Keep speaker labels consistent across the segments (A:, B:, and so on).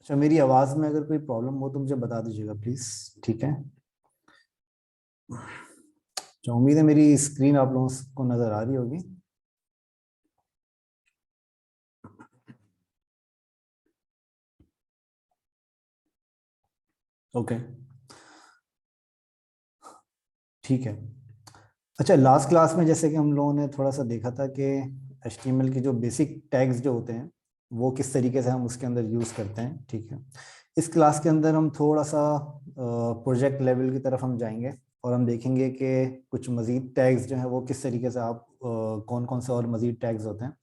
A: अच्छा, मेरी आवाज में अगर कोई प्रॉब्लम हो तो मुझे बता दीजिएगा प्लीज। ठीक है। तो उम्मीद है मेरी स्क्रीन आप लोगों को नजर आ रही होगी। ओके, ठीक है। अच्छा, लास्ट क्लास में जैसे कि हम लोगों ने थोड़ा सा देखा था कि HTML के जो बेसिक टैग्स जो होते हैं वो किस तरीके से हम उसके अंदर यूज़ करते हैं। ठीक है। इस क्लास के अंदर हम थोड़ा सा प्रोजेक्ट लेवल की तरफ हम जाएंगे और हम देखेंगे कि कुछ मज़ीद टैग्स जो हैं वो किस तरीके से आप कौन कौन से और मज़ीद टैग्स होते हैं,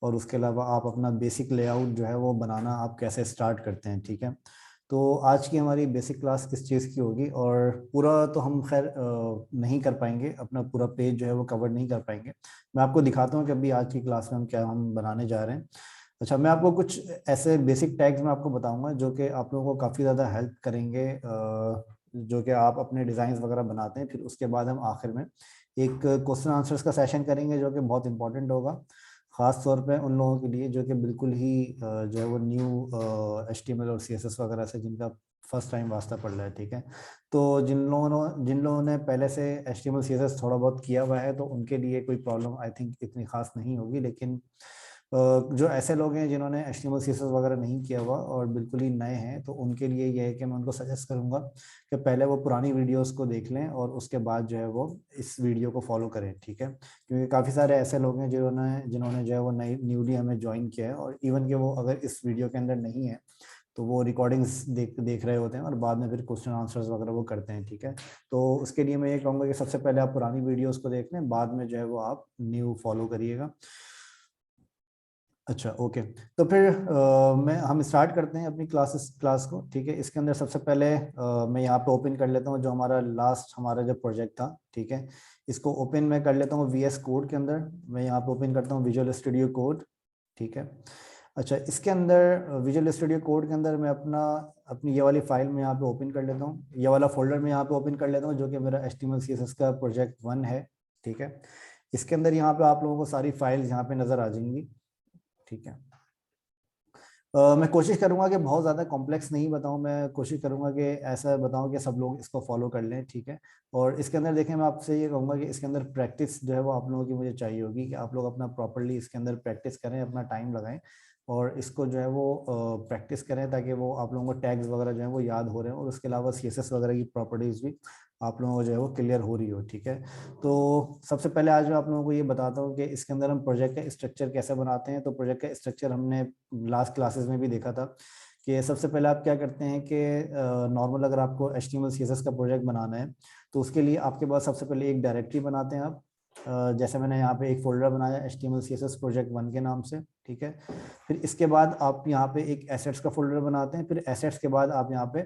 A: और उसके अलावा आप अपना बेसिक लेआउट जो है वो बनाना आप कैसे स्टार्ट करते हैं। ठीक है। तो आज की हमारी बेसिक क्लास किस चीज़ की होगी, और पूरा तो हम खैर नहीं कर पाएंगे, अपना पूरा पेज जो है वो कवर नहीं कर पाएंगे। मैं आपको दिखाता हूँ कि अभी आज की क्लास में हम क्या हम बनाने जा रहे हैं। अच्छा, मैं आपको कुछ ऐसे बेसिक टैग्स मैं आपको बताऊंगा जो कि आप लोगों को काफ़ी ज़्यादा हेल्प करेंगे, जो कि आप अपने डिज़ाइंस वगैरह बनाते हैं। फिर उसके बाद हम आखिर में एक क्वेश्चन आंसर्स का सेशन करेंगे जो कि बहुत इंपॉर्टेंट होगा, ख़ास तौर पे उन लोगों के लिए जो कि बिल्कुल ही जो है वो न्यू HTML और CSS वगैरह से जिनका फर्स्ट टाइम वास्ता पड़ रहा है। ठीक है। तो जिन लोगों ने पहले से HTML CSS थोड़ा बहुत किया हुआ है तो उनके लिए कोई प्रॉब्लम आई थिंक इतनी खास नहीं होगी, लेकिन जो ऐसे लोग हैं जिन्होंने HTML CSS वगैरह नहीं किया हुआ और बिल्कुल ही नए हैं, तो उनके लिए ये है कि मैं उनको सजेस्ट करूंगा कि पहले वो पुरानी वीडियोस को देख लें और उसके बाद जो है वो इस वीडियो को फॉलो करें। ठीक है। क्योंकि काफ़ी सारे ऐसे लोग हैं जिन्होंने जिन्होंने जो है वो नई न्यूली हमें ज्वाइन किया है, और इवन कि वो अगर इस वीडियो के अंदर नहीं है तो वो रिकॉर्डिंग्स देख देख रहे होते हैं और बाद में फिर क्वेश्चन आंसर्स वगैरह वो करते हैं। ठीक है। तो उसके लिए मैं ये कहूँगा कि सबसे पहले आप पुरानी वीडियोस को देख लें, बाद में जो है वो आप न्यू फॉलो करिएगा। अच्छा, ओके। तो फिर मैं हम स्टार्ट करते हैं अपनी क्लास को। ठीक है। इसके अंदर सबसे पहले मैं यहाँ पे ओपन कर लेता हूँ जो हमारा जो प्रोजेक्ट था। ठीक है। इसको ओपन मैं कर लेता हूँ VS कोड के अंदर। मैं यहाँ पे ओपन करता हूँ विजुअल स्टूडियो कोड। ठीक है। अच्छा, इसके अंदर विजुअल स्टूडियो कोड के अंदर मैं अपनी ये वाली फाइल में यहाँ पे ओपन कर लेता हूँ, ये वाला फोल्डर में यहाँ पे ओपन कर लेता हूँ जो कि मेरा HTML CSS का प्रोजेक्ट 1 है। ठीक है। इसके अंदर यहाँ पे आप लोगों को सारी फाइल्स यहाँ पे नजर आ जाएंगी। ठीक है। मैं कोशिश करूंगा कि बहुत ज़्यादा कॉम्प्लेक्स नहीं बताऊं, मैं कोशिश करूंगा कि ऐसा बताऊं कि सब लोग इसको फॉलो कर लें। ठीक है। और इसके अंदर देखें, मैं आपसे ये कहूंगा कि इसके अंदर प्रैक्टिस जो है वो आप लोगों की मुझे चाहिए होगी कि आप लोग अपना प्रॉपरली इसके अंदर प्रैक्टिस करें, अपना टाइम लगाएं और इसको जो है वो प्रैक्टिस करें, ताकि वो आप लोगों को टैग्स वगैरह जो है वो याद हो रहे हैं और उसके अलावा CSS वगैरह की प्रॉपर्टीज़ भी आप लोगों को जो है वो क्लियर हो रही हो। ठीक है। तो सबसे पहले आज मैं आप लोगों को ये बताता हूँ कि इसके अंदर हम प्रोजेक्ट का स्ट्रक्चर कैसे बनाते हैं। तो प्रोजेक्ट का स्ट्रक्चर हमने लास्ट क्लासेस में भी देखा था कि सबसे पहले आप क्या करते हैं कि नॉर्मल अगर आपको HTML CSS का प्रोजेक्ट बनाना है तो उसके लिए आपके पास सबसे पहले एक डायरेक्टरी बनाते हैं आप। जैसे मैंने यहाँ पे एक फोल्डर बनाया HTML CSS प्रोजेक्ट 1 के नाम से। ठीक है। फिर इसके बाद आप यहाँ पे एक एसेट्स का फोल्डर बनाते हैं। फिर एसेट्स के बाद आप यहाँ पे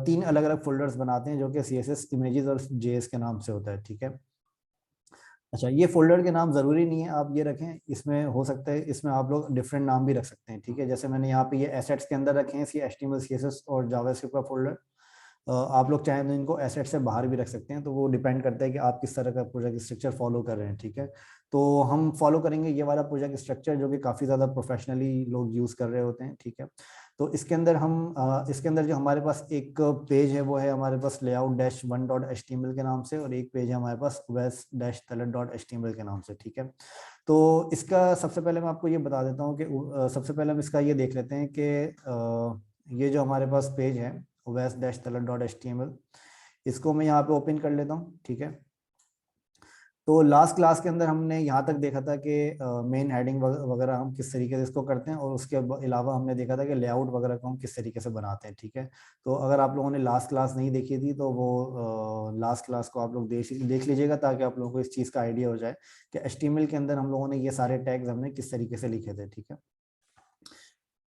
A: 3 अलग अलग फोल्डर्स बनाते हैं जो कि CSS इमेजेस और JS के नाम से होता है। ठीक है। अच्छा, ये फोल्डर के नाम जरूरी नहीं है आप ये रखें, इसमें हो सकता है इसमें आप लोग डिफरेंट नाम भी रख सकते हैं। ठीक है। जैसे मैंने यहाँ पे ये एसेट्स के अंदर रखे हैं HTML CSS और जावास्क्रिप्ट का फोल्डर। आप लोग चाहें तो इनको एसेट से बाहर भी रख सकते हैं, तो वो डिपेंड करता है कि आप किस तरह का प्रोजेक्ट स्ट्रक्चर फॉलो कर रहे हैं। ठीक है। तो हम फॉलो करेंगे ये वाला प्रोजेक्ट स्ट्रक्चर जो कि काफ़ी ज़्यादा प्रोफेशनली लोग यूज़ कर रहे होते हैं। ठीक है। तो इसके अंदर जो हमारे पास एक पेज है वो है हमारे पास layout-1.html के नाम से, और एक पेज है हमारे पास wes-talent.html के नाम से। ठीक है। तो इसका सबसे पहले मैं आपको ये बता देता हूँ कि सबसे पहले हम इसका ये देख लेते हैं कि ये जो हमारे पास पेज है wes-talent.html, इसको मैं यहाँ पे ओपन कर लेता हूँ। ठीक है। तो लास्ट क्लास के अंदर हमने यहाँ तक देखा था कि मेन हेडिंग वगैरह हम किस तरीके से इसको करते हैं, और उसके अलावा हमने देखा था कि लेआउट वगैरह को हम किस तरीके से बनाते हैं। ठीक है। तो अगर आप लोगों ने लास्ट क्लास नहीं देखी थी तो वो लास्ट क्लास को आप लोग देख लीजिएगा, ताकि आप लोगों को इस चीज़ का आइडिया हो जाए कि HTML के अंदर हम लोगों ने ये सारे टैग्स हमने किस तरीके से लिखे थे। ठीक है।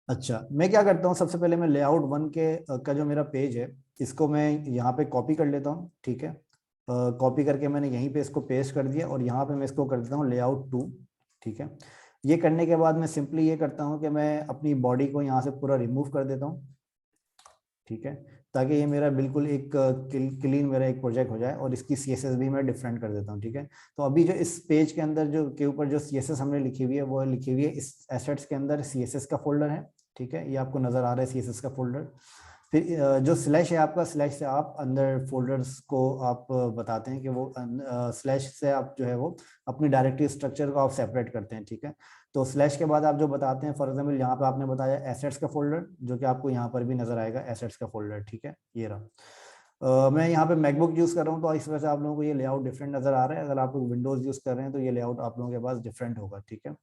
A: अच्छा, मैं क्या करता हूँ, सबसे पहले मैं लेआउट 1 का जो मेरा पेज है इसको मैं यहाँ पे कॉपी कर लेता हूँ। ठीक है। कॉपी करके मैंने यहीं पे इसको पेस्ट कर दिया और यहाँ पे मैं इसको कर देता हूँ लेआउट 2। ठीक है। ये करने के बाद मैं सिंपली ये करता हूँ कि मैं अपनी बॉडी को यहाँ से पूरा रिमूव कर देता हूँ। ठीक है। ताकि ये मेरा बिल्कुल एक क्लीन मेरा एक प्रोजेक्ट हो जाए, और इसकी CSS भी मैं डिफरेंट कर देता हूँ। ठीक है। तो अभी जो इस पेज के अंदर जो के ऊपर जो CSS हमने लिखी हुई है वो लिखी हुई है इस एसेट्स के अंदर CSS का फोल्डर है। ठीक है, ये आपको नजर आ रहा है CSS का फोल्डर। फिर जो स्लैश है आपका, स्लैश से आप अंदर फोल्डर्स को आप बताते हैं कि वो स्लैश से आप जो है वो अपनी डायरेक्टरी स्ट्रक्चर को आप सेपरेट करते हैं, ठीक है। तो स्लैश के बाद आप जो बताते हैं, फॉर एग्जांपल यहाँ पे आपने बताया एसेट्स का फोल्डर, जो कि आपको यहाँ पर भी नजर आएगा एसेट्स का फोल्डर, ठीक है, ये रहा। मैं यहाँ पे मैकबुक यूज कर रहा हूँ, तो इस वजह से आप लोगों को ये लेआउट डिफरेंट नजर आ रहा है। अगर आप लोग विंडोज यूज कर रहे हैं तो ये लेआउट आप लोगों के पास डिफरेंट होगा, ठीक है।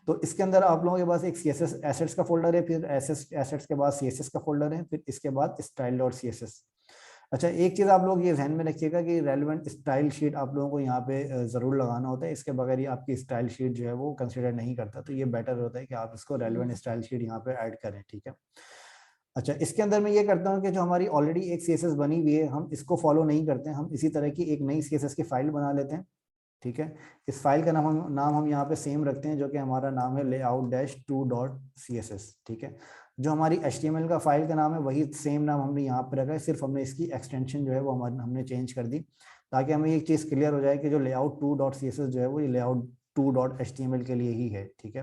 A: तो इसके अंदर आप लोगों के पास एक CSS एसेट्स का फोल्डर है, फिर एसेट्स के बाद CSS का फोल्डर है, फिर इसके बाद style.css। अच्छा, एक चीज आप लोग ये ध्यान में रखिएगा कि रेलेवेंट स्टाइल शीट आप लोगों को यहाँ पे जरूर लगाना होता है, इसके बगैर ही आपकी स्टाइल शीट जो है वो कंसिडर नहीं करता। तो ये बेटर होता है कि आप इसको रेलेवेंट स्टाइल शीट यहाँ पे ऐड करें, ठीक है। अच्छा, इसके अंदर मैं ये करता हूँ कि जो हमारी ऑलरेडी एक CSS बनी हुई है, हम इसको फॉलो नहीं करते हैं, हम इसी तरह की एक नई CSS की फाइल बना लेते हैं, ठीक है। इस फाइल का नाम हम यहाँ पे सेम रखते हैं, जो कि हमारा नाम है layout-2.css, ठीक है। जो हमारी HTML का फाइल का नाम है वही सेम नाम हमने यहाँ पे रखा है, सिर्फ हमने इसकी एक्सटेंशन जो है वो हमने चेंज कर दी, ताकि हमें एक चीज़ क्लियर हो जाए कि जो layout-2.css जो है वो ये layout2.html के लिए ही है, ठीक है।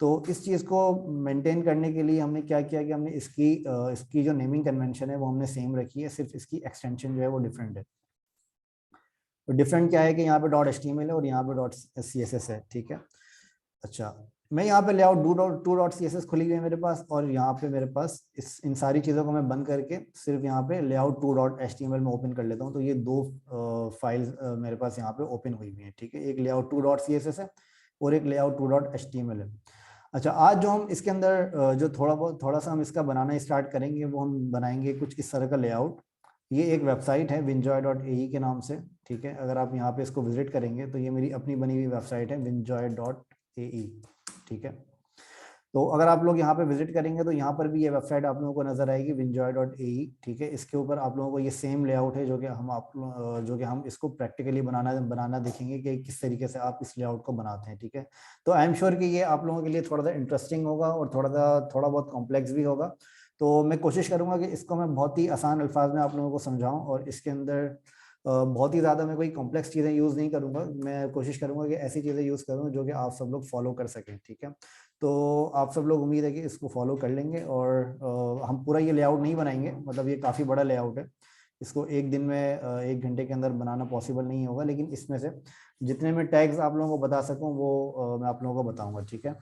A: तो इस चीज़ को मेंटेन करने के लिए हमने क्या किया कि हमने इसकी जो नेमिंग कन्वेंशन है वो हमने सेम रखी है, सिर्फ इसकी एक्सटेंशन जो है वो डिफरेंट है। तो डिफरेंट क्या है कि यहाँ पे .html है और यहाँ पे .css है, ठीक है। अच्छा, मैं यहाँ पे लेआउट .2.css खुली हुई है मेरे पास, और यहाँ पे मेरे पास इन सारी चीज़ों को मैं बंद करके सिर्फ यहाँ पे layout2.html में ओपन कर लेता हूँ। तो ये दो फाइल्स मेरे पास यहाँ पे ओपन हुई हुई हैं, ठीक है। एक layout2.css है और एक layout2.html है। अच्छा, आज जो हम इसके अंदर जो थोड़ा सा हम इसका बनाना स्टार्ट करेंगे, वो हम बनाएंगे कुछ इस तरह का लेआउट। ये एक वेबसाइट है winjoy.ae के नाम से, ठीक है। अगर आप यहाँ पे इसको विजिट करेंगे तो ये मेरी अपनी बनी हुई वेबसाइट है winjoy.ae, ठीक है। तो अगर आप लोग यहाँ पे विजिट करेंगे तो यहाँ पर भी ये वेबसाइट आप लोगों को नजर आएगी winjoy.ae, ठीक है। इसके ऊपर आप लोगों को ये सेम लेआउट है जो कि हम इसको प्रैक्टिकली बनाना देखेंगे कि किस तरीके से आप इस लेआउट को बनाते हैं, ठीक है। तो आई एम श्योर कि ये आप लोगों के लिए थोड़ा सा इंटरेस्टिंग होगा और थोड़ा बहुत कॉम्प्लेक्स भी होगा। तो मैं कोशिश करूंगा कि इसको मैं बहुत ही आसान अल्फाज में आप लोगों को समझाऊं, और इसके अंदर बहुत ही ज़्यादा मैं कोई कॉम्प्लेक्स चीज़ें यूज़ नहीं करूंगा। मैं कोशिश करूंगा कि ऐसी चीज़ें यूज़ करूं जो कि आप सब लोग फॉलो कर सकें, ठीक है। तो आप सब लोग उम्मीद है कि इसको फॉलो कर लेंगे, और हम पूरा ये लेआउट नहीं बनाएंगे, मतलब ये काफ़ी बड़ा लेआउट है, इसको एक दिन में 1 घंटे के अंदर बनाना पॉसिबल नहीं होगा, लेकिन इसमें से जितने मैं टैग्स आप लोगों को बता सकूँ वो मैं आप लोगों को बताऊँगा, ठीक है।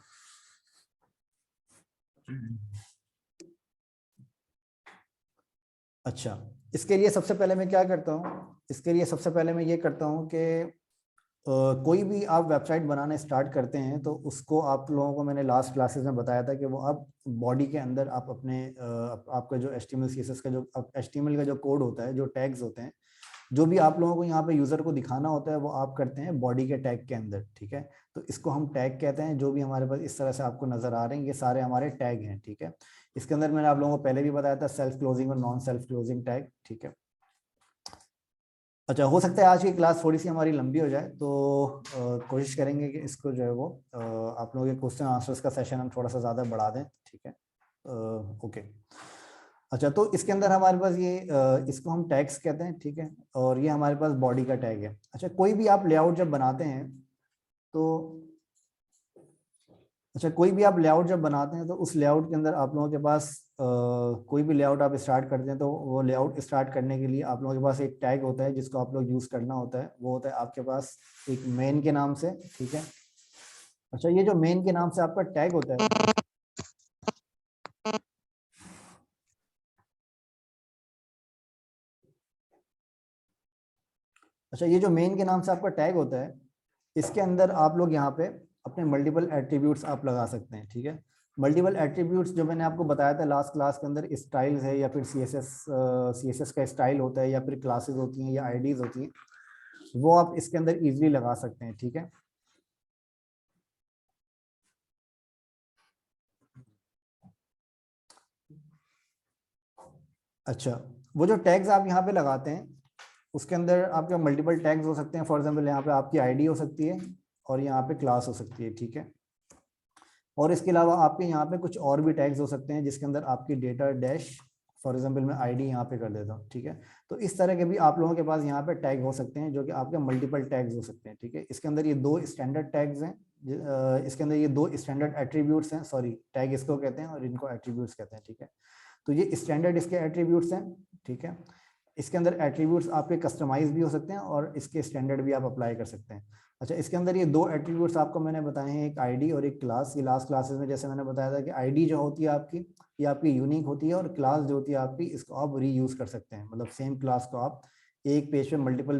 A: अच्छा, इसके लिए सबसे पहले मैं क्या करता हूँ, इसके लिए सबसे पहले मैं ये करता हूँ कि कोई भी आप वेबसाइट बनाना स्टार्ट करते हैं तो उसको आप लोगों को मैंने लास्ट क्लासेस में बताया था कि वो आप बॉडी के अंदर आप अपने आपका जो HTML CSS का जो HTML का जो कोड होता है, जो टैग्स होते हैं, जो भी आप लोगों को यहाँ पे यूजर को दिखाना होता है, वो आप करते हैं बॉडी के टैग के अंदर, ठीक है। तो इसको हम टैग कहते हैं। जो भी हमारे पास इस तरह से आपको नजर आ रहे हैं, ये सारे हमारे टैग हैं, ठीक है। इसके अंदर मैंने आप लोगों को पहले भी बताया था सेल्फ क्लोजिंग और नॉन सेल्फ क्लोजिंग टैग, ठीक है। अच्छा, हो सकता है आज की क्लास थोड़ी सी हमारी लंबी हो जाए, तो कोशिश करेंगे कि इसको जो है वो आप लोगों के क्वेश्चन आंसर्स का सेशन हम थोड़ा सा ज़्यादा बढ़ा दें, ठीक है। ओके। अच्छा, तो इसके अंदर हमारे पास ये इसको हम टैग्स कहते हैं, ठीक है, और ये हमारे पास बॉडी का टैग है। अच्छा, कोई भी आप लेआउट जब बनाते हैं तो अच्छा, कोई भी आप लेआउट जब बनाते हैं तो उस लेआउट के अंदर आप लोगों के पास कोई भी लेआउट आप स्टार्ट करते हैं तो वो लेआउट स्टार्ट करने के लिए आप लोगों के पास एक टैग होता है जिसको आप लोग यूज करना होता है। वो होता है आपके पास एक मेन के नाम से, ठीक है। अच्छा, ये जो मेन के नाम से आपका टैग होता है, अच्छा, ये जो मेन के नाम से आपका टैग होता है, इसके अंदर आप लोग यहाँ पे अपने मल्टीपल एट्रीब्यूट्स आप लगा सकते हैं, ठीक है। मल्टीपल एट्रीब्यूट्स जो मैंने आपको बताया था लास्ट क्लास के अंदर, स्टाइल्स है या फिर CSS का स्टाइल होता है या फिर क्लासेस होती हैं या आईडीज होती हैं, वो आप इसके अंदर इजीली लगा सकते हैं, ठीक है। अच्छा, वो जो टैग्स आप यहाँ पे लगाते हैं उसके अंदर आपके मल्टीपल टैग्स हो सकते हैं। फॉर एग्जांपल यहाँ पे आपकी आईडी हो सकती है और यहाँ पे क्लास हो सकती है, ठीक है। और इसके अलावा आपके यहाँ पे कुछ और भी टैग्स हो सकते हैं जिसके अंदर आपकी डेटा डैश, फॉर एग्जांपल मैं आईडी यहाँ पे कर देता हूँ, ठीक है। तो इस तरह के भी आप लोगों के पास यहाँ पे टैग हो सकते हैं जो कि आपके मल्टीपल टैग्स हो सकते हैं, ठीक है। इसके अंदर ये दो स्टैंडर्ड टैग्स हैं इसके अंदर ये दो स्टैंडर्ड एट्रीब्यूट्स हैं, सॉरी टैग इसको कहते हैं और इनको एट्रीब्यूट्स कहते हैं, ठीक है। तो ये स्टैंडर्ड इसके एट्रीब्यूट्स हैं, ठीक है। इसके अंदर एट्रीब्यूट्स आपके कस्टमाइज भी हो सकते हैं और इसके स्टैंडर्ड भी आप अप्लाई कर सकते हैं। अच्छा, इसके अंदर ये दो एट्रीब्यूट्स आपको मैंने बताए हैं, एक आईडी और एक क्लास। ये लास्ट क्लासेस में जैसे मैंने बताया था कि आईडी जो होती है आपकी, ये आपकी यूनिक होती है, और क्लास जो होती है आपकी, इसको आप रीयूज कर सकते हैं। मतलब सेम क्लास को आप एक पेज पे मल्टीपल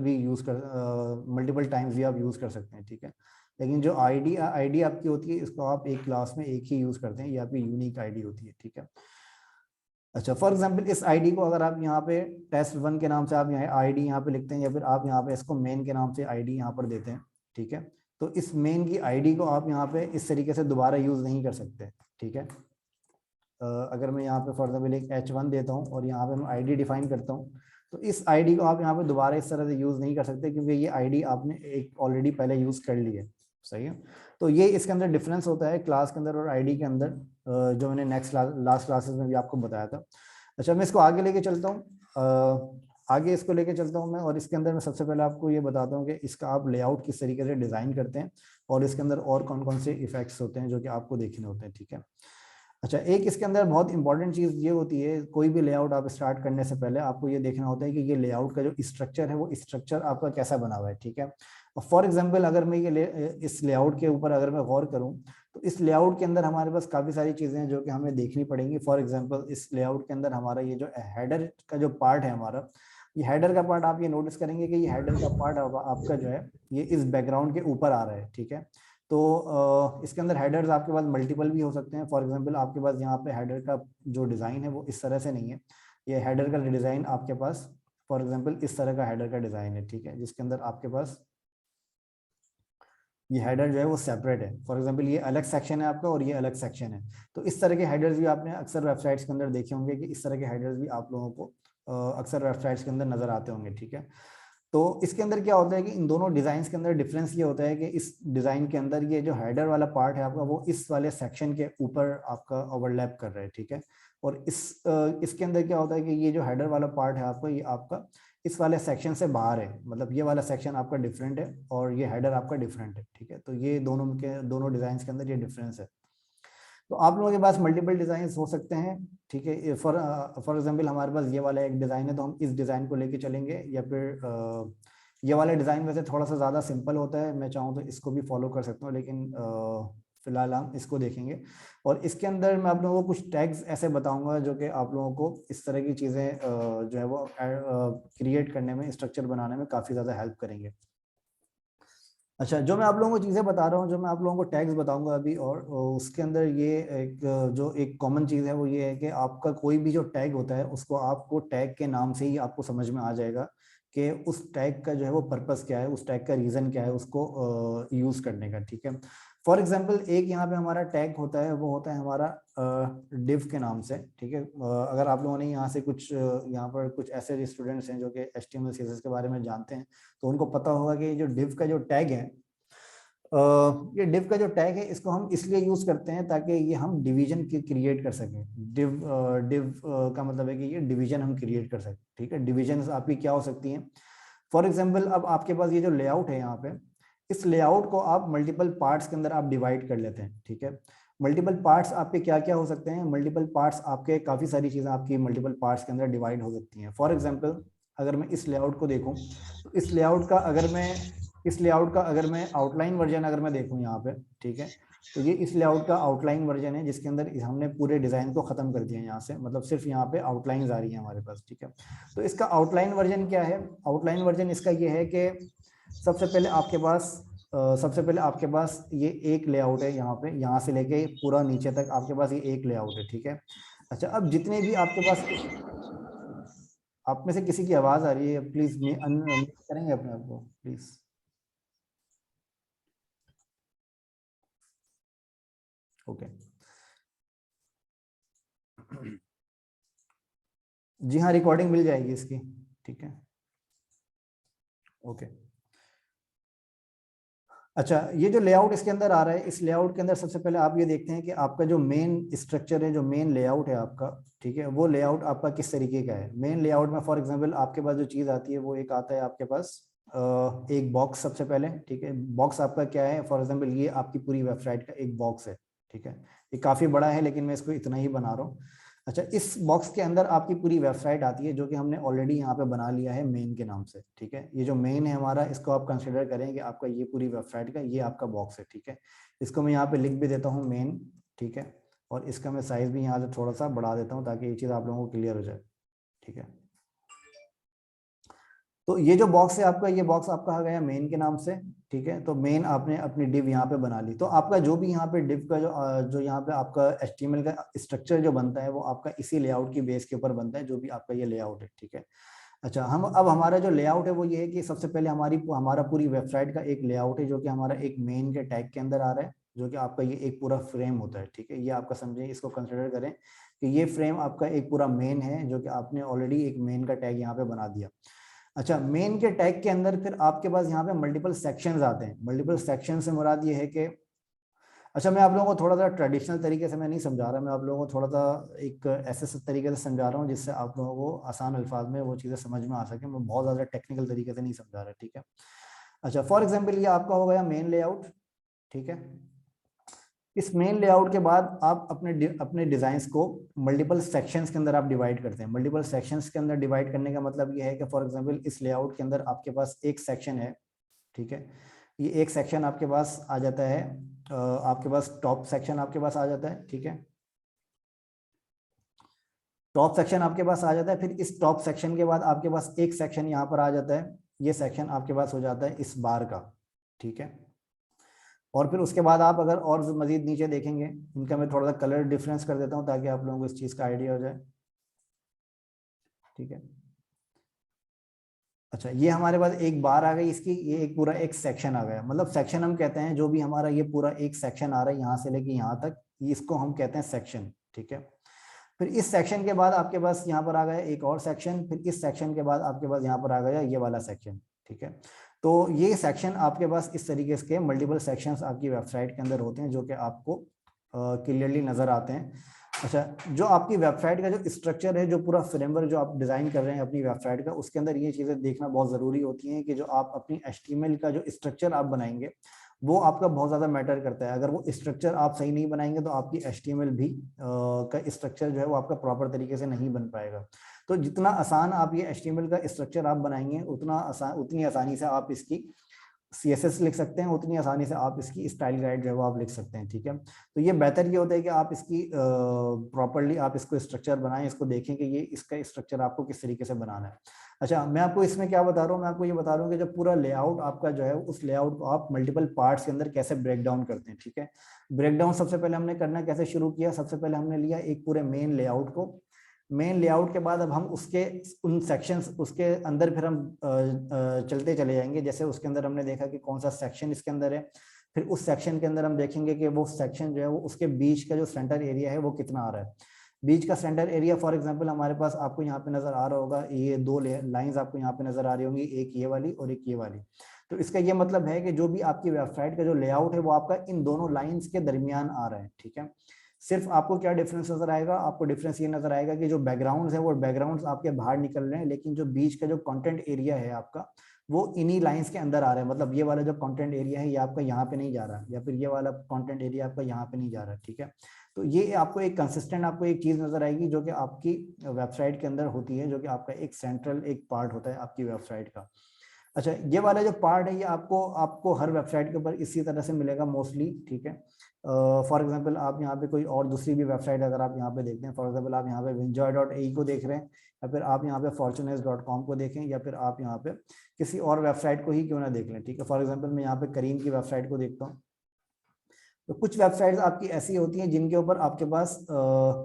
A: टाइम्स भी आप यूज कर सकते हैं, ठीक है। लेकिन जो आईडी आपकी होती है, इसको आप एक क्लास में एक ही यूज करते हैं, ये आपकी यूनिक आईडी होती है, ठीक है। अच्छा, फॉर एग्जांपल इस आईडी को अगर आप यहाँ पे test1 के नाम से आप यहाँ आईडी यहाँ पे लिखते हैं, या फिर आप यहाँ पे इसको मेन के नाम से आईडी यहाँ पर देते हैं, ठीक है। तो इस मेन की आईडी को आप यहाँ पे इस तरीके से दोबारा यूज नहीं कर सकते, ठीक है। अगर मैं यहाँ पे फॉर एग्जाम्पल एक h1 देता हूँ और यहाँ पे मैं आईडी डिफाइन करता हूँ, तो इस आईडी को आप यहाँ पे दोबारा इस तरह से यूज नहीं कर सकते, क्योंकि ये आईडी आपने एक ऑलरेडी पहले यूज कर ली है, सही है। तो ये इसके अंदर डिफरेंस होता है क्लास के अंदर और आईडी के अंदर, जो मैंने लास्ट क्लासेस में भी आपको बताया था। अच्छा, मैं इसको आगे लेके चलता हूँ, आगे इसको लेके चलता हूँ मैं, और इसके अंदर मैं सबसे पहले आपको ये बताता हूँ कि इसका आप लेआउट किस तरीके से डिजाइन करते हैं और इसके अंदर और कौन कौन से इफेक्ट्स होते हैं जो कि आपको देखने होते हैं, ठीक है। अच्छा, एक इसके अंदर बहुत इंपॉर्टेंट चीज ये होती है, कोई भी लेआउट आप स्टार्ट करने से पहले आपको ये देखना होता है कि ये लेआउट का जो स्ट्रक्चर है वो स्ट्रक्चर आपका कैसा बना हुआ है, ठीक है। फॉर एग्जाम्पल अगर मैं इस लेआउट के ऊपर अगर मैं गौर करूं, तो इस लेआउट के अंदर हमारे पास काफी सारी चीजें हैं जो कि हमें देखनी पड़ेंगी। फॉर एग्जाम्पल इस लेआउट के अंदर हमारा ये जो हेडर का जो पार्ट है हमारा, ये हेडर का पार्ट आप ये नोटिस करेंगे कि ये हेडर का पार्ट आपका जो है ये इस बैकग्राउंड के ऊपर आ रहा है, ठीक है। तो इसके अंदर हेडर्स आपके पास मल्टीपल भी हो सकते हैं। फॉर एग्जांपल आपके पास यहाँ पे हेडर का जो डिज़ाइन है वो इस तरह से नहीं है, ये हेडर का डिज़ाइन आपके पास फॉर एग्जांपल इस तरह का हेडर का डिज़ाइन है, ठीक है, जिसके अंदर आपके पास ये हेडर जो है वो सेपरेट है। फॉर एग्जांपल ये अलग सेक्शन है आपका और ये अलग सेक्शन है। तो इस तरह के हेडर्स भी आपने अक्सर वेबसाइट्स के अंदर देखे होंगे कि इस तरह के हेडर्स भी आप लोगों को अक्सर वेबसाइट्स के अंदर नजर आते होंगे, ठीक है। तो इसके अंदर क्या होता है कि इन दोनों डिजाइन के अंदर डिफरेंस ये होता है कि इस डिजाइन के अंदर ये जो हेडर वाला पार्ट है आपका वो इस वाले सेक्शन के ऊपर आपका ओवरलैप कर रहा है, ठीक है। और इसके अंदर क्या होता है कि ये जो हेडर वाला पार्ट है आपका, ये आपका इस वाले सेक्शन से बाहर है, मतलब ये वाला सेक्शन आपका डिफरेंट है और ये हेडर आपका डिफरेंट है, ठीक है। तो ये दोनों डिजाइन के अंदर ये डिफरेंस है। तो आप लोगों के पास मल्टीपल डिजाइन हो सकते हैं, ठीक है। फॉर एग्जांपल हमारे पास ये वाला एक डिजाइन है तो हम इस डिजाइन को लेके चलेंगे, या फिर ये वाला डिजाइन वैसे थोड़ा सा ज्यादा सिंपल होता है, मैं चाहूँ तो इसको भी फॉलो कर सकता हूँ, लेकिन फिलहाल हम इसको देखेंगे। और इसके अंदर मैं आप लोगों को कुछ टैग्स ऐसे बताऊंगा जो कि आप लोगों को इस तरह की चीजें जो है वो क्रिएट करने में, स्ट्रक्चर बनाने में काफी ज्यादा हेल्प करेंगे। अच्छा, जो मैं आप लोगों को चीज़ें बता रहा हूँ, जो मैं आप लोगों को टैग्स बताऊंगा अभी, और उसके अंदर ये जो एक कॉमन चीज़ है वो ये है कि आपका कोई भी जो टैग होता है उसको आपको टैग के नाम से ही आपको समझ में आ जाएगा कि उस टैग का जो है वो पर्पस क्या है, उस टैग का रीज़न क्या है उसको यूज़ करने का, ठीक है। फॉर एग्जाम्पल एक यहाँ पे हमारा टैग होता है, वो होता है हमारा डिव के नाम से, ठीक है। अगर आप लोगों ने यहाँ से कुछ यहाँ पर कुछ ऐसे स्टूडेंट्स हैं जो कि HTML CSS के बारे में जानते हैं, तो उनको पता होगा कि जो डिव का जो टैग है, ये डिव का जो टैग है इसको हम इसलिए यूज करते हैं ताकि ये हम डिवीजन क्रिएट कर सकें। डिव का मतलब है कि ये डिवीजन हम क्रिएट कर सकें, ठीक है। डिवीजन आपकी क्या हो सकती हैं, फॉर एग्जाम्पल अब आपके पास ये जो लेआउट है यहाँ पे, इस लेआउट को आप मल्टीपल पार्ट्स के अंदर आप डिवाइड कर लेते हैं, ठीक है। मल्टीपल पार्ट्स आपके क्या क्या हो सकते हैं, मल्टीपल पार्ट्स आपके काफी सारी चीजें आपकी मल्टीपल पार्ट्स के अंदर डिवाइड हो सकती हैं। फॉर एग्जाम्पल अगर मैं इस लेआउट को देखूं, तो इस लेआउट का अगर मैं आउटलाइन वर्जन अगर मैं देखूं यहाँ पे, ठीक है, तो ये इस लेआउट का आउटलाइन वर्जन है जिसके अंदर हमने पूरे डिजाइन को खत्म कर दिया यहाँ से, मतलब सिर्फ यहाँ पे आउटलाइंस आ रही है हमारे पास, ठीक है। तो इसका आउटलाइन वर्जन क्या है, आउटलाइन वर्जन इसका ये है कि सबसे पहले आपके पास ये एक लेआउट है यहाँ पे, यहाँ से लेके पूरा नीचे तक आपके पास ये एक लेआउट है, ठीक है। अच्छा, अब जितने भी आपके पास, आप में से किसी की आवाज आ रही है, प्लीज म्यूट करेंगे अपने आप को प्लीज। ओके, जी हाँ, रिकॉर्डिंग मिल जाएगी इसकी, ठीक है, ओके। अच्छा, ये जो लेआउट इसके अंदर आ रहा है, इस लेआउट के अंदर सबसे पहले आप ये देखते हैं कि आपका जो मेन स्ट्रक्चर है, जो मेन लेआउट है आपका, ठीक है, वो लेआउट आपका किस तरीके का है। मेन लेआउट में फॉर एग्जांपल आपके पास जो चीज आती है वो एक आता है आपके पास एक बॉक्स सबसे पहले, ठीक है। बॉक्स आपका क्या है, फॉर एग्जांपल ये आपकी पूरी वेबसाइट का एक बॉक्स है, ठीक है। ये काफ़ी बड़ा है लेकिन मैं इसको इतना ही बना रहा हूँ। अच्छा, इस बॉक्स के अंदर आपकी पूरी वेबसाइट आती है जो कि हमने ऑलरेडी यहाँ पे बना लिया है मेन के नाम से, ठीक है। ये जो मेन है हमारा, इसको आप कंसिडर करें कि आपका ये पूरी वेबसाइट का ये आपका बॉक्स है, ठीक है। इसको मैं यहाँ पे लिख भी देता हूँ मेन, ठीक है। और इसका मैं साइज भी यहाँ से थोड़ा सा बढ़ा देता हूँ ताकि ये चीज़ आप लोगों को क्लियर हो जाए, ठीक है। तो ये जो बॉक्स है आपका, ये बॉक्स आपका आ गया मेन के नाम से, ठीक है। तो मेन आपने अपनी डिव यहाँ पे बना ली। तो आपका जो भी यहाँ पे डिव का जो यहाँ पे आपका HTML का स्ट्रक्चर जो बनता है वो आपका इसी लेआउट की बेस के ऊपर बनता है, जो भी आपका ये लेआउट है, ठीक है। अच्छा, हम अब हमारा जो लेआउट है वो ये है कि सबसे पहले हमारा पूरी वेबसाइट का एक लेआउट है जो कि हमारा एक मेन के टैग के अंदर आ रहा है, जो कि आपका ये एक पूरा फ्रेम होता है, ठीक है। ये आपका समझे, इसको कंसिडर करें कि ये फ्रेम आपका एक पूरा मेन है जो कि आपने ऑलरेडी एक मेन का टैग यहाँ पे बना दिया। अच्छा, मेन के टैग के अंदर फिर आपके पास यहाँ पे मल्टीपल सेक्शंस आते हैं। मल्टीपल सेक्शन से मुराद ये है कि, अच्छा मैं आप लोगों को थोड़ा सा ट्रेडिशनल तरीके से मैं नहीं समझा रहा, मैं आप लोगों को थोड़ा सा एक ऐसे तरीके से समझा रहा हूँ जिससे आप लोगों को आसान अल्फाज में वो चीज़ें समझ में आ सके। मैं बहुत ज़्यादा टेक्निकल तरीके से नहीं समझा रहा, ठीक है। अच्छा, फॉर एग्जाम्पल ये आपका हो गया मेन लेआउट, ठीक है। इस मेन लेआउट के बाद आप अपने डिजाइन्स को मल्टीपल सेक्शंस के अंदर आप डिवाइड करते हैं। मल्टीपल सेक्शंस के अंदर डिवाइड करने का मतलब ये है कि फॉर एग्जांपल इस लेआउट के अंदर आपके पास एक सेक्शन है, ठीक है। ये एक सेक्शन आपके पास आ जाता है, आपके पास टॉप सेक्शन आपके पास आ जाता है, ठीक है। टॉप सेक्शन आपके पास आ जाता है, फिर इस टॉप सेक्शन के बाद आपके पास एक सेक्शन यहाँ पर आ जाता है। ये सेक्शन आपके पास हो जाता है इस बार का, ठीक है। और फिर उसके बाद आप अगर और मजीद नीचे देखेंगे, इनका मैं थोड़ा सा कलर डिफरेंस कर देता हूँ ताकि आप लोगों को इस चीज़ का आइडिया हो जाए, ठीक है। अच्छा, ये हमारे पास एक बार आ गई इसकी, ये एक पूरा एक सेक्शन आ गया। मतलब सेक्शन हम कहते हैं जो भी हमारा ये पूरा एक सेक्शन आ रहा है यहाँ से लेके यहाँ तक, इसको हम कहते हैं सेक्शन, ठीक है। फिर इस सेक्शन के बाद आपके पास यहाँ पर आ गया एक और सेक्शन, फिर इस सेक्शन के बाद आपके पास यहाँ पर आ गया ये वाला सेक्शन, ठीक है। तो ये सेक्शन आपके पास इस तरीके के मल्टीपल सेक्शंस आपकी वेबसाइट के अंदर होते हैं जो कि आपको क्लियरली नजर आते हैं। अच्छा, जो आपकी वेबसाइट का जो स्ट्रक्चर है, जो पूरा फ्रेमवर्क जो आप डिजाइन कर रहे हैं अपनी वेबसाइट का, उसके अंदर ये चीजें देखना बहुत जरूरी होती हैं कि जो आप अपनी HTML का जो स्ट्रक्चर आप बनाएंगे वो आपका बहुत ज़्यादा मैटर करता है। अगर वो स्ट्रक्चर आप सही नहीं बनाएंगे तो आपकी HTML भी का स्ट्रक्चर जो है वो आपका प्रॉपर तरीके से नहीं बन पाएगा। तो जितना आसान आप ये HTML का स्ट्रक्चर आप बनाएंगे उतनी आसानी से आप इसकी CSS लिख सकते हैं, उतनी आसानी से आप इसकी स्टाइल गाइड जो है वो आप लिख सकते हैं, ठीक है। तो ये बेहतर ये होता है कि आप इसकी प्रॉपरली आप इसको स्ट्रक्चर बनाएं, इसको देखें कि ये इसका स्ट्रक्चर आपको किस तरीके से बनाना है। अच्छा, मैं आपको इसमें क्या बता रहा हूँ, मैं आपको ये बता रहा हूँ कि जब पूरा लेआउट आपका जो है उस लेआउट को आप मल्टीपल पार्ट्स के अंदर कैसे ब्रेक डाउन करते हैं, ठीक है। ब्रेक डाउन सबसे पहले हमने करना कैसे शुरू किया, सबसे पहले हमने लिया एक पूरे मेन लेआउट को। मेन लेआउट के बाद अब हम उसके उन सेक्शंस उसके अंदर फिर हम चलते चले जाएंगे। जैसे उसके अंदर हमने देखा कि कौन सा सेक्शन इसके अंदर है, फिर उस सेक्शन के अंदर हम देखेंगे कि वो सेक्शन जो है वो उसके बीच का जो सेंटर एरिया है वो कितना आ रहा है। बीच का सेंटर एरिया फॉर एग्जांपल हमारे पास आपको यहाँ पे नजर आ रहा होगा, ये दो लाइंस आपको यहाँ पे नजर आ रही होंगी, एक ये वाली और एक ये वाली। तो इसका ये मतलब है कि जो भी आपकी वेबसाइट का जो लेआउट है वो आपका इन दोनों लाइंस के दरमियान आ रहा है, ठीक है। सिर्फ आपको क्या डिफरेंस नजर आएगा, आपको डिफरेंस ये नजर आएगा कि जो बैकग्राउंड्स है वो बैकग्राउंड्स आपके बाहर निकल रहे हैं, लेकिन जो बीच का जो कंटेंट एरिया है आपका वो इन्हीं लाइंस के अंदर आ रहा है। मतलब ये वाला जो कंटेंट एरिया है ये आपका यहाँ पे नहीं जा रहा, या फिर ये वाला कंटेंट एरिया आपका यहाँ पे नहीं जा रहा, ठीक है। तो ये आपको एक कंसिस्टेंट आपको एक चीज नजर आएगी जो कि आपकी वेबसाइट के अंदर होती है, जो कि आपका एक सेंट्रल एक पार्ट होता है आपकी वेबसाइट का। अच्छा, ये वाला जो पार्ट है ये आपको आपको हर वेबसाइट के ऊपर इसी तरह से मिलेगा मोस्टली, ठीक है। फॉर एग्जांपल आप यहाँ पे कोई और दूसरी भी वेबसाइट अगर आप यहाँ पे देखते हैं, फॉर एग्जांपल आप यहाँ पे winjoy.ae को देख रहे हैं, या फिर आप यहाँ पे fortunes.com को देखें, या फिर आप यहाँ पे किसी और वेबसाइट को ही क्यों ना देख लें, ठीक है। फॉर एग्जाम्पल मैं यहाँ पे करीम की वेबसाइट को देखता हूँ। तो कुछ वेबसाइट्स आपकी ऐसी होती हैं जिनके ऊपर आपके पास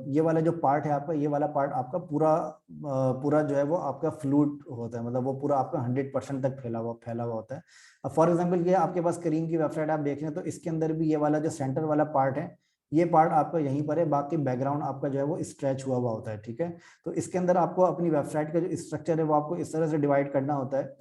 A: ये वाला जो पार्ट है आपका, ये वाला पार्ट आपका पूरा जो है वो आपका फ्लूट होता है, मतलब वो पूरा आपका 100% तक फैला हुआ होता है। अब फॉर एग्जांपल ये आपके पास करीम की वेबसाइट आप देख रहे हैं, तो इसके अंदर भी ये वाला जो सेंटर वाला पार्ट है, ये पार्ट आपका यहीं पर है, बाकी बैकग्राउंड आपका जो है वो स्ट्रेच हुआ हुआ होता है, ठीक है। तो इसके अंदर आपको अपनी वेबसाइट का जो स्ट्रक्चर है वो आपको इस तरह से डिवाइड करना होता है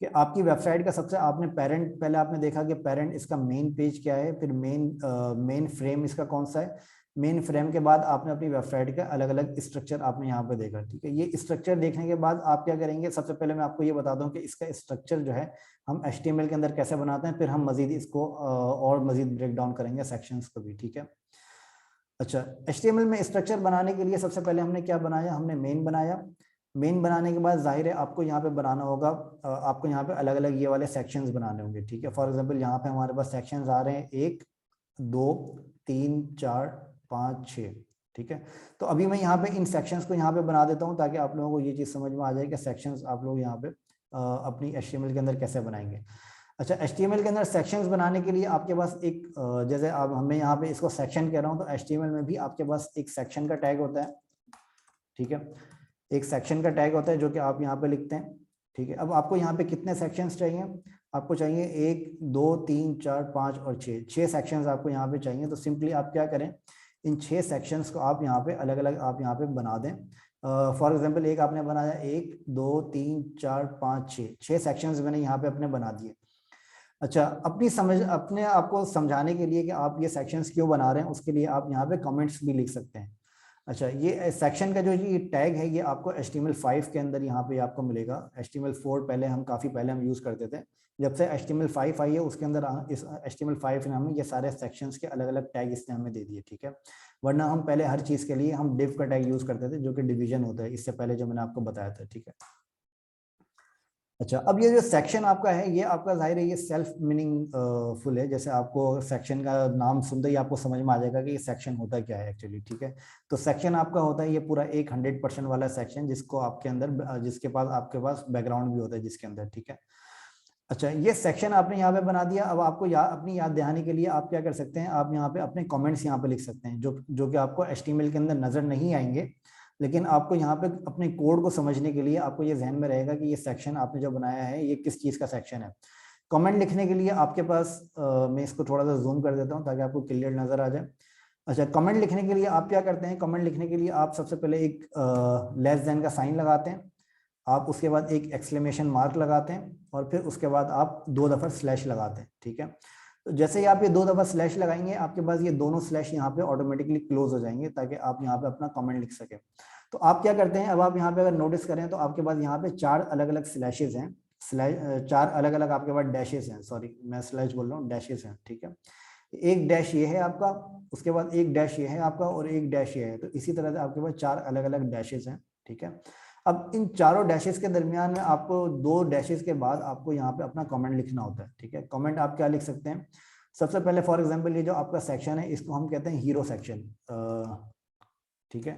A: कि आपकी वेबसाइट का सबसे आपने पेरेंट, पहले आपने देखा कि पेरेंट इसका मेन पेज क्या है, फिर मेन फ्रेम इसका कौन सा है, मेन फ्रेम के बाद आपने अपनी वेबसाइट का अलग अलग स्ट्रक्चर आपने यहाँ पे देखा, ठीक है। ये स्ट्रक्चर देखने के बाद आप क्या करेंगे, सबसे पहले मैं आपको ये बता दूं कि इसका स्ट्रक्चर जो है हम HTML के अंदर कैसे बनाते हैं, फिर हम मजीद इसको और मजीद ब्रेक डाउन करेंगे सेक्शंस को भी, ठीक है। अच्छा, HTML में स्ट्रक्चर बनाने के लिए सबसे पहले हमने क्या बनाया, हमने मेन बनाया। मेन बनाने के बाद जाहिर है आपको यहाँ पे बनाना होगा, आपको यहाँ पे अलग अलग ये वाले सेक्शंस बनाने होंगे, ठीक है। फॉर एग्जांपल यहाँ पे हमारे पास सेक्शंस आ रहे हैं 1 2 3 4 5 6, ठीक है। तो अभी मैं यहाँ पे इन सेक्शंस को यहाँ पे बना देता हूँ ताकि आप लोगों को ये चीज़ समझ में आ जाए कि सेक्शंस आप लोग यहाँ पे अपनी HTML के अंदर कैसे बनाएंगे। अच्छा, HTML के अंदर सेक्शंस बनाने के लिए आपके पास एक जैसे आप हमें यहाँ पे इसको सेक्शन कह रहा हूँ, तो HTML में भी आपके पास एक सेक्शन का टैग होता है, ठीक है। एक सेक्शन का टैग होता है जो कि आप यहाँ पे लिखते हैं, ठीक है। अब आपको यहाँ पे कितने सेक्शंस चाहिए, आपको चाहिए 1 2 3 4 5 और 6 सेक्शंस आपको यहाँ पे चाहिए। तो सिंपली आप क्या करें, इन 6 सेक्शंस को आप यहाँ पे अलग अलग आप यहाँ पे बना दें। फॉर एग्जांपल एक आपने बनाया 1 2 3 4 5 6 सेक्शंस मैंने यहाँ पे अपने बना दिए। अच्छा, अपने आपको समझाने के लिए कि आप ये सेक्शंस क्यों बना रहे हैं, उसके लिए आप यहाँ पे कमेंट्स भी लिख सकते हैं। अच्छा, ये सेक्शन का जो ये टैग है ये आपको HTML5 के अंदर यहाँ पे आपको मिलेगा। HTML4 पहले हम काफ़ी पहले हम यूज़ करते थे, जब से HTML5 आई है उसके अंदर इस HTML5 ने हमें ये सारे सेक्शंस के अलग अलग टैग इसने हमें दे दिए, ठीक है। वरना हम पहले हर चीज़ के लिए हम डिव का टैग यूज़ करते थे जो कि डिवीजन होता है, इससे पहले जो मैंने आपको बताया था, ठीक है। अच्छा, अब ये जो सेक्शन आपका है ये आपका जाहिर है ये सेल्फ मीनिंग फुल है। जैसे आपको सेक्शन का नाम सुनते ही आपको समझ में आ जाएगा कि ये सेक्शन होता क्या है एक्चुअली, ठीक है। तो सेक्शन आपका होता है ये पूरा एक 100% वाला सेक्शन जिसको आपके अंदर जिसके पास आपके पास बैकग्राउंड भी होता है जिसके अंदर, ठीक है। अच्छा, ये सेक्शन आपने यहाँ पे बना दिया। अब आपको अपनी याद दहानी के लिए आप क्या कर सकते हैं, आप यहाँ पे अपने कमेंट्स यहाँ पे लिख सकते हैं जो कि आपको HTML के अंदर नजर नहीं आएंगे, लेकिन आपको यहाँ पे अपने कोड को समझने के लिए आपको ये जहन में रहेगा कि ये सेक्शन आपने जो बनाया है ये किस चीज़ का सेक्शन है। कमेंट लिखने के लिए आपके पास मैं इसको थोड़ा सा जूम कर देता हूँ ताकि आपको क्लियर नजर आ जाए। अच्छा, कमेंट लिखने के लिए आप क्या करते हैं, कमेंट लिखने के लिए आप सबसे पहले एक लेस देन का साइन लगाते हैं, आप उसके बाद एक एक्सक्लेमेशन मार्क लगाते हैं और फिर उसके बाद आप 2 दफ़ा स्लैश लगाते हैं, ठीक है। तो जैसे ही आप ये 2 दफ़ा स्लैश लगाएंगे आपके पास ये दोनों स्लैश यहाँ पे ऑटोमेटिकली क्लोज हो जाएंगे ताकि आप यहाँ पे अपना कमेंट लिख सकें। तो आप क्या करते हैं, अब आप यहाँ पे अगर नोटिस करें तो आपके पास यहाँ पे 4 अलग अलग स्लैशेज हैं, 4 अलग अलग आपके पास डैशेज हैं, सॉरी मैं स्लैश बोल रहा हूँ, डैशेज हैं, ठीक है। एक डैश ये है आपका, उसके बाद एक डैश ये है आपका और एक डैश ये है। तो इसी तरह से आपके पास 4 अलग अलग डैशेज हैं, ठीक है। अब इन चारों डैशेस के दरमियान में आपको 2 डैशेस के बाद आपको यहाँ पे अपना कमेंट लिखना होता है, ठीक है। कमेंट आप क्या लिख सकते हैं, सबसे पहले फॉर एग्जांपल ये जो आपका सेक्शन है इसको हम कहते हैं हीरो सेक्शन, ठीक है।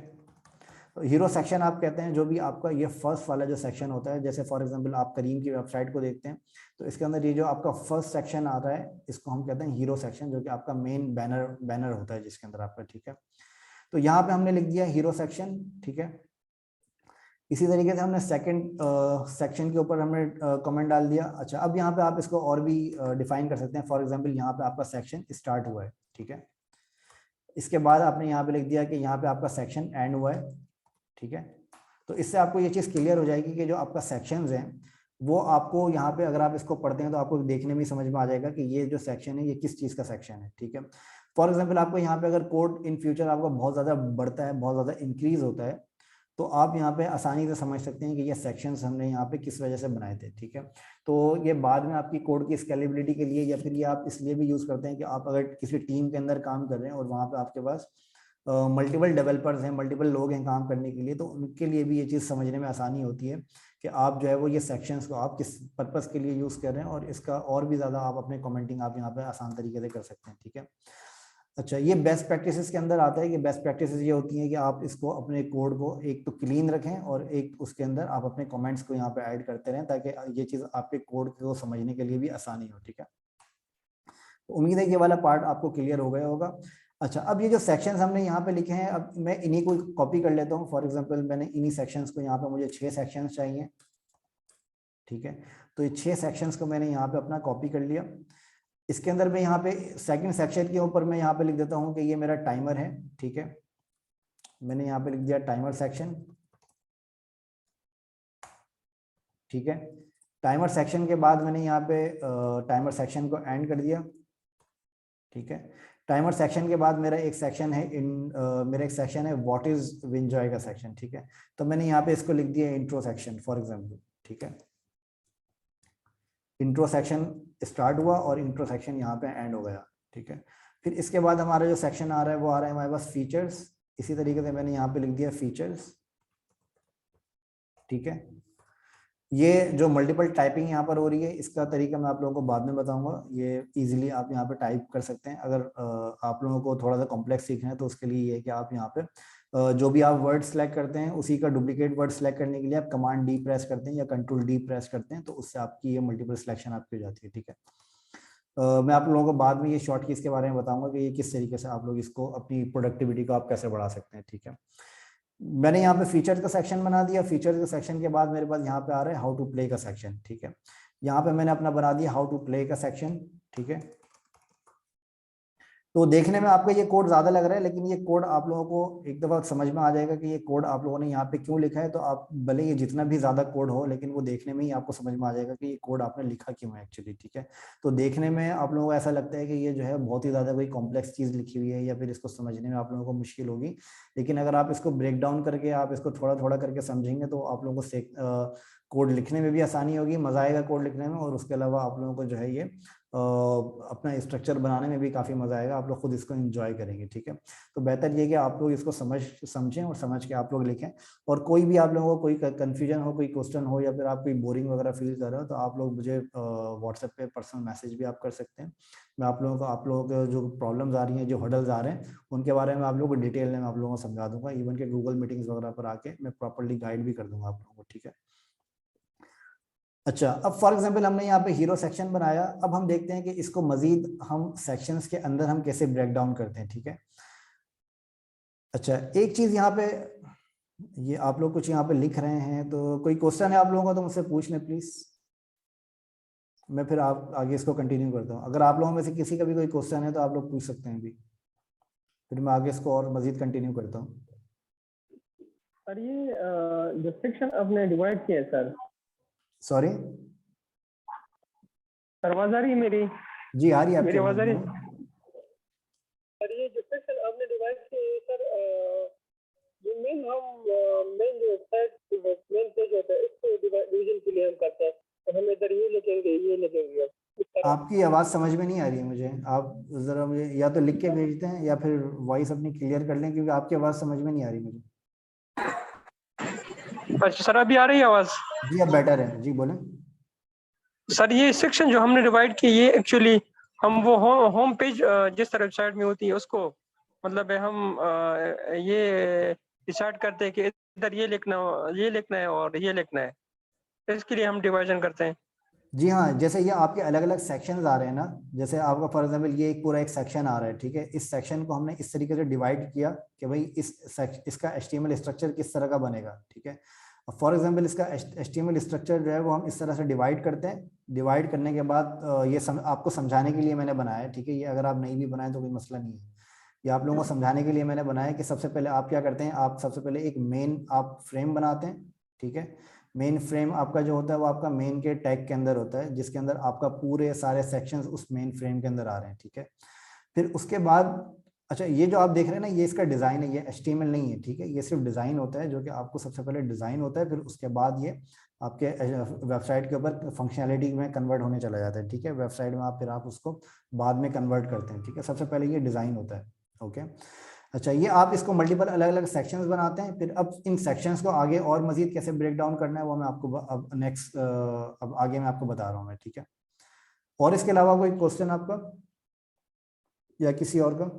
A: हीरो सेक्शन आप कहते हैं जो भी आपका ये फर्स्ट वाला जो सेक्शन होता है, जैसे फॉर एग्जांपल आप करीम की वेबसाइट को देखते हैं तो इसके अंदर ये जो आपका फर्स्ट सेक्शन आता है इसको हम कहते हैं हीरो सेक्शन, जो कि आपका मेन बैनर होता है जिसके अंदर आपका, ठीक है। तो यहाँ पे हमने लिख दिया हीरो सेक्शन, ठीक है। इसी तरीके से हमने सेकंड सेक्शन के ऊपर हमने कमेंट डाल दिया। अच्छा, अब यहाँ पे आप इसको और भी डिफाइन कर सकते हैं। फॉर एग्जांपल यहाँ पे आपका सेक्शन स्टार्ट हुआ है, ठीक है। इसके बाद आपने यहाँ पे लिख दिया कि यहाँ पे आपका सेक्शन एंड हुआ है, ठीक है। तो इससे आपको ये चीज़ क्लियर हो जाएगी कि जो आपका सेक्शंस हैं वो आपको यहाँ पे अगर आप इसको पढ़ते हैं तो आपको देखने में समझ में आ जाएगा कि ये जो सेक्शन है ये किस चीज़ का सेक्शन है, ठीक है। फॉर एग्जाम्पल आपको यहाँ पे अगर कोड इन फ्यूचर आपका बहुत ज़्यादा बढ़ता है, बहुत ज़्यादा इंक्रीज होता है, तो आप यहाँ पे आसानी से समझ सकते हैं कि ये सेक्शंस हमने यहाँ पे किस वजह से बनाए थे, ठीक है। तो ये बाद में आपकी कोड की स्केलेबिलिटी के लिए या फिर ये आप इसलिए भी यूज़ करते हैं कि आप अगर किसी टीम के अंदर काम कर रहे हैं और वहाँ पे आपके पास मल्टीपल डेवलपर्स हैं, मल्टीपल लोग हैं काम करने के लिए, तो उनके लिए भी ये चीज़ समझने में आसानी होती है कि आप जो है वो ये सेक्शंस को आप किस पर्पज़ के लिए यूज़ कर रहे हैं और इसका और भी ज़्यादा आप अपने कमेंटिंग आप यहाँ पे आसान तरीके से कर सकते हैं, ठीक है। अच्छा, ये बेस्ट प्रैक्टिसेस के अंदर आता है कि बेस्ट प्रैक्टिसेस ये होती हैं कि आप इसको अपने कोड को एक तो क्लीन रखें और एक उसके अंदर आप अपने कमेंट्स को यहाँ पे ऐड करते रहें ताकि ये चीज़ आपके कोड को समझने के लिए भी आसानी हो, ठीक है। तो उम्मीद है ये वाला पार्ट आपको क्लियर हो गया होगा। अच्छा, अब ये जो सेक्शंस हमने यहाँ पे लिखे हैं, अब मैं इन्हीं को कॉपी कर लेता हूँ। फॉर एग्जांपल मैंने इन्हीं सेक्शंस को यहाँ पे मुझे 6 सेक्शंस चाहिए, ठीक है। तो ये 6 सेक्शंस को मैंने यहाँ पे अपना कॉपी कर लिया। इसके अंदर मैं यहाँ पे सेकंड सेक्शन के ऊपर मैं यहाँ पे लिख देता हूँ कि ये मेरा टाइमर है, ठीक है। मैंने यहाँ पे लिख दिया टाइमर सेक्शन, ठीक है। टाइमर सेक्शन के बाद मैंने यहाँ पे टाइमर सेक्शन को एंड कर दिया, ठीक है। टाइमर सेक्शन के बाद मेरा एक सेक्शन है मेरा एक सेक्शन है व्हाट इज विनजॉय का सेक्शन, ठीक है। तो मैंने यहाँ पे इसको लिख दिया इंट्रो सेक्शन फॉर एग्जांपल, ठीक है। इंट्रो सेक्शन स्टार्ट हुआ और इंट्रो सेक्शन यहाँ पे एंड हो गया, ठीक है। फिर इसके बाद हमारा जो सेक्शन आ रहा है वो आ रहा है हमारे पास फीचर्स। इसी तरीके से मैंने यहाँ पे लिख दिया फीचर्स, ठीक है। ये जो मल्टीपल टाइपिंग यहाँ पर हो रही है इसका तरीका मैं आप लोगों को बाद में बताऊंगा। ये इजीली आप यहाँ पे टाइप कर सकते हैं। अगर आप लोगों को थोड़ा सा कॉम्प्लेक्स सीखना है तो उसके लिए ये है कि आप यहाँ पे जो भी आप वर्ड सेलेक्ट करते हैं उसी का डुप्लीकेट वर्ड सेलेक्ट करने के लिए आप कमांड डी प्रेस करते हैं या कंट्रोल डी प्रेस करते हैं, तो उससे आपकी ये मल्टीपल सिलेक्शन आपकी हो जाती है, ठीक है। मैं आप लोगों को बाद में ये शॉर्ट कीज के बारे में बताऊंगा कि ये किस तरीके से आप लोग इसको अपनी प्रोडक्टिविटी को आप कैसे बढ़ा सकते हैं, ठीक है। मैंने यहाँ पे फीचर्स का सेक्शन बना दिया। फीचर्स का सेक्शन के बाद मेरे पास यहाँ पे आ रहा है हाउ टू प्ले का सेक्शन, ठीक है। यहाँ पे मैंने अपना बना दिया हाउ टू प्ले का सेक्शन, ठीक है। तो देखने में आपका ये कोड ज्यादा लग रहा है, लेकिन ये कोड आप लोगों को एक दफा समझ में आ जाएगा कि ये कोड आप लोगों ने यहाँ पे क्यों लिखा है। तो आप भले ये जितना भी ज्यादा कोड हो, लेकिन वो देखने में ही आपको समझ में आ जाएगा कि ये कोड आपने लिखा क्यों है एक्चुअली, ठीक है। तो देखने में आप लोगों को ऐसा लगता है कि ये जो है बहुत ही ज्यादा कोई कॉम्प्लेक्स चीज लिखी हुई है या फिर इसको समझने में आप लोगों को मुश्किल होगी, लेकिन अगर आप इसको ब्रेक डाउन करके आप इसको थोड़ा थोड़ा करके समझेंगे तो आप लोगों को कोड लिखने में भी आसानी होगी, मजा आएगा कोड लिखने में, और उसके अलावा आप लोगों को जो है ये अपना स्ट्रक्चर बनाने में भी काफी मजा आएगा। आप लोग खुद इसको एंजॉय करेंगे, ठीक है। तो बेहतर ये कि आप लोग इसको समझें और समझ के आप लोग लिखें। और कोई भी आप लोगों को कोई कंफ्यूजन हो, कोई क्वेश्चन हो या फिर आप कोई बोरिंग वगैरह फील कर रहे हो तो आप लोग मुझे व्हाट्सएप पे पर्सनल मैसेज भी आप कर सकते हैं। मैं आप लोगों को जो प्रॉब्लम्स आ रही हैं, जो हर्डल्स आ रहे हैं, उनके बारे में आप लोगों को डिटेल में आप लोगों को समझा दूंगा। इवन के गूगल मीटिंग्स वगैरह पर आके मैं प्रॉपर्ली गाइड भी कर दूंगा आप लोगों को, ठीक है। अच्छा, अब फॉर एग्जांपल हमने यहाँ पे हीरो सेक्शन बनाया। अब हम देखते हैं कि इसको मजीद हम सेक्शंस के अंदर हम कैसे ब्रेक डाउन करते हैं, ठीक है। अच्छा, एक चीज यहाँ पे, ये आप लोग कुछ यहाँ पे लिख रहे हैं, तो कोई क्वेश्चन है आप लोगों का तो मुझसे पूछ लें प्लीज। मैं फिर आप आगे इसको कंटिन्यू करता हूँ। अगर आप लोगों में से किसी का भी कोई क्वेश्चन है तो आप लोग पूछ सकते हैं अभी, फिर मैं आगे इसको और मजीद कंटिन्यू करता हूँ।
B: सर ये जो सेक्शन आपने डिवाइड किया है सर,
A: सॉरी
B: सर आवाज आ रही है मेरी?
A: जी आ रही है,
B: मेरी
A: आपकी
B: आवाज आ रही
A: आवाज।
B: है? सर ये जो सेक्शन आपने डिवाइड किए है सर, जो मेन जो मेन पेज होता है इसको डिवीजन के लिए हम करते हैं, तो हम इधर ये लिखेंगे ये लिखेंगे।
A: आपकी आवाज समझ में नहीं आ रही है मुझे। आप जरा मुझे या तो लिख के भेजते हैं या फिर वॉइस अपनी क्लियर कर लें, क्योंकि आपकी आवाज समझ में नहीं आ रही मुझे।
B: अच्छा सर, अभी आ रही है आवाज?
A: जी अब बेटर है, जी बोलें।
B: सर ये सेक्शन जो हमने डिवाइड किए ये एक्चुअली हम वो होम पेज जिस तरह वेबसाइट में होती है उसको मतलब हम ये डिसाइड करते हैं कि इधर ये लिखना है और ये लिखना है, इसके लिए हम डिवीजन करते हैं।
A: जी हाँ, जैसे ये आपके अलग अलग सेक्शंस आ रहे हैं ना, जैसे आपका फॉर एग्जांपल ये एक पूरा एक सेक्शन आ रहा है, ठीक है। इस सेक्शन को हमने इस तरीके से डिवाइड किया कि भाई इसका HTML स्ट्रक्चर किस तरह का बनेगा, ठीक है। फॉर एग्जांपल इसका HTML स्ट्रक्चर जो है वो हम इस तरह से डिवाइड करते हैं। डिवाइड करने के बाद ये आपको समझाने के लिए मैंने बनाया है, ठीक है। ये अगर आप नहीं भी बनाए तो कोई मसला नहीं है। ये आप लोगों को समझाने के लिए मैंने बनाया कि सबसे पहले आप क्या करते हैं, आप सबसे पहले एक मेन आप फ्रेम बनाते हैं, ठीक है। मेन फ्रेम आपका जो होता है वो आपका मेन के टैग के अंदर होता है, जिसके अंदर आपका पूरे सारे सेक्शंस उस मेन फ्रेम के अंदर आ रहे हैं, ठीक है। फिर उसके बाद अच्छा, ये जो आप देख रहे हैं ना, ये इसका डिजाइन है, ये HTML नहीं है, ठीक है। ये सिर्फ डिजाइन होता है, जो कि आपको सबसे पहले डिजाइन होता है, फिर उसके बाद ये आपके वेबसाइट के ऊपर फंक्शनैलिटी में कन्वर्ट होने चला जाता है, ठीक है। वेबसाइट में आप फिर आप उसको बाद में कन्वर्ट करते हैं, ठीक है। सबसे पहले ये डिजाइन होता है, ओके। अच्छा, ये आप इसको मल्टीपल अलग अलग सेक्शंस बनाते हैं। फिर अब इन सेक्शंस को आगे और मजीद कैसे ब्रेक डाउन करना है वो मैं आपको अब नेक्स्ट अब आगे मैं आपको बता रहा हूँ मैं, ठीक है। और इसके अलावा कोई क्वेश्चन आपका या किसी और का?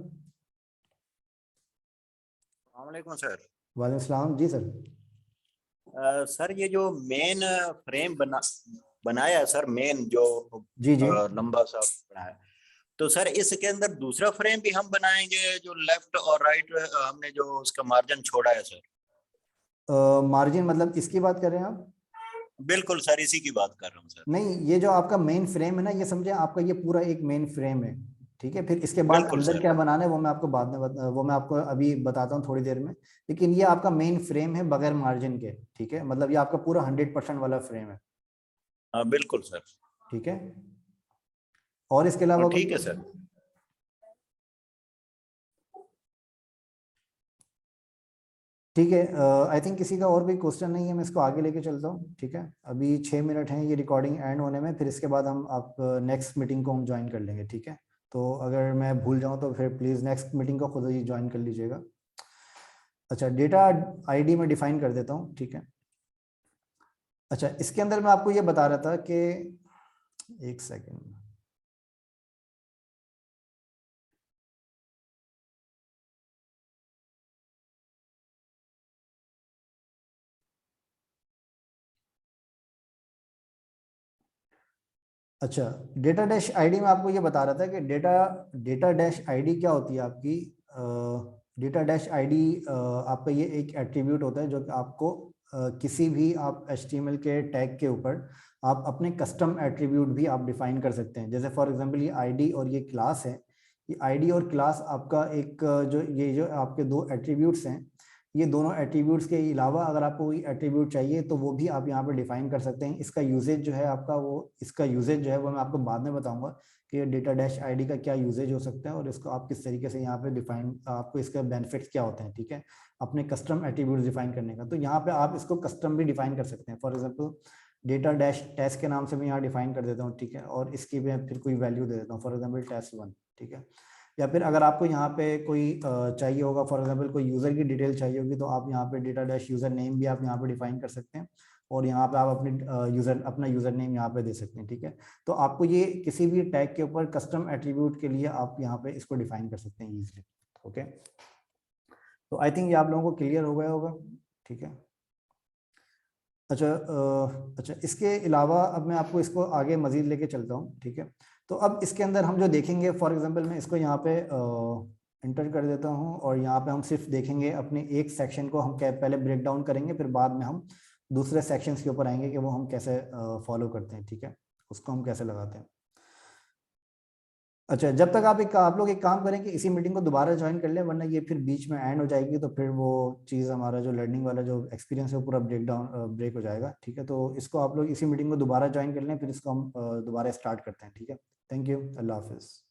C: वालेकुम सर।
A: वालेकुम सलाम जी सर।
C: सर ये जो मेन फ्रेम बनाया सर, मेन जो
A: जी जी
C: लंबा सा बनाया, तो सर इसके अंदर दूसरा फ्रेम भी हम बनाएंगे जो लेफ्ट और राइट हमने जो उसका मार्जिन छोड़ा है सर?
A: मार्जिन मतलब इसकी बात कर रहे हैं आप?
C: बिल्कुल सर, इसी की बात कर रहा हूँ सर।
A: नहीं, ये जो आपका मेन फ्रेम है ना, ये समझे आपका ये पूरा एक मेन फ्रेम है, ठीक है। फिर इसके बाद
C: बिल्कुल
A: अंदर
C: सर।
A: क्या बनाना है वो मैं आपको बाद में वो मैं आपको अभी बताता हूँ थोड़ी देर में। लेकिन ये आपका मेन फ्रेम है बगैर मार्जिन के, ठीक है। मतलब ये आपका पूरा 100% वाला फ्रेम है,
C: हाँ बिल्कुल सर।
A: ठीक है। और इसके अलावा
C: ठीक है
A: कोई?
C: सर।
A: ठीक है, आई थिंक किसी का और भी क्वेश्चन नहीं है, मैं इसको आगे लेके चलता हूँ। ठीक है, अभी 6 मिनट हैं ये रिकॉर्डिंग एंड होने में, फिर इसके बाद हम आप नेक्स्ट मीटिंग को हम ज्वाइन कर लेंगे। ठीक है, तो अगर मैं भूल जाऊँ तो फिर प्लीज़ नेक्स्ट मीटिंग को खुद ही ज्वाइन कर लीजिएगा। अच्छा, डेटा आईडी में डिफाइन कर देता हूँ। ठीक है, अच्छा इसके अंदर मैं आपको ये बता रहा था कि एक सेकेंड, अच्छा डेटा डैश आईडी में आपको ये बता रहा था कि डेटा डैश आईडी क्या होती है आपकी। डेटा डैश आईडी आपका ये एक एट्रीब्यूट होता है जो कि आपको किसी भी आप HTML के टैग के ऊपर आप अपने कस्टम एट्रीब्यूट भी आप डिफाइन कर सकते हैं। जैसे फॉर एग्जांपल ये आईडी और ये क्लास है, ये आईडी और क्लास आपका एक जो आपके दो एट्रीब्यूट्स हैं, ये दोनों एट्रीब्यूट्स के अलावा अगर आपको कोई एट्रीब्यूट चाहिए तो वो भी आप यहाँ पे डिफाइन कर सकते हैं। इसका यूजेज जो है आपका इसका यूजेज जो है वो मैं आपको बाद में बताऊंगा कि डेटा डैश आईडी का क्या यूजेज हो सकता है और इसको आप किस तरीके से यहाँ पे डिफाइन, आपको इसके बेनिफिट्स क्या होते हैं। ठीक है, अपने कस्टम एट्रीब्यूट डिफाइन करने का, तो यहाँ पे आप इसको कस्टम भी डिफाइन कर सकते हैं। For example data dash test के नाम से मैं यहाँ डिफाइन कर देता हूँ। ठीक है, और इसकी मैं फिर कोई वैल्यू दे देता हूँ, फॉर एग्जाम्पल test1। ठीक है, या फिर अगर आपको यहाँ पे कोई चाहिए होगा, फॉर एग्जांपल कोई यूजर की डिटेल चाहिए होगी, तो आप यहाँ पे डेटा डैश यूजर नेम भी आप यहाँ पे डिफाइन कर सकते हैं और यहाँ पे आप अपनी अपना यूजर नेम यहाँ पे दे सकते हैं। ठीक है, तो आपको ये किसी भी टैग के ऊपर कस्टम एट्रीब्यूट के लिए आप यहाँ पे इसको डिफाइन कर सकते हैं इजीली। ओके, तो आई थिंक ये आप लोगों को क्लियर हो गया होगा। ठीक है, अच्छा इसके अलावा अब मैं आपको इसको आगे मजीद लेके चलता हूँ। ठीक है, तो अब इसके अंदर हम जो देखेंगे, फॉर एग्जांपल मैं इसको यहाँ पे इंटर कर देता हूँ और यहाँ पे हम सिर्फ देखेंगे अपने एक सेक्शन को हम पहले ब्रेक डाउन करेंगे, फिर बाद में हम दूसरे सेक्शंस के ऊपर आएंगे कि वो हम कैसे फॉलो करते हैं। ठीक है, उसको हम कैसे लगाते हैं। अच्छा, जब तक आप लोग एक काम करें कि इसी मीटिंग को दोबारा ज्वाइन कर लें, वरना ये फिर बीच में एंड हो जाएगी, तो फिर वो चीज़ हमारा जो लर्निंग वाला जो एक्सपीरियंस है वो पूरा ब्रेक हो जाएगा। ठीक है, तो इसको आप लोग इसी मीटिंग को दोबारा ज्वाइन कर लें, फिर इसको हम दोबारा स्टार्ट करते हैं। ठीक है, थैंक यू, अल्लाह हाफिज़।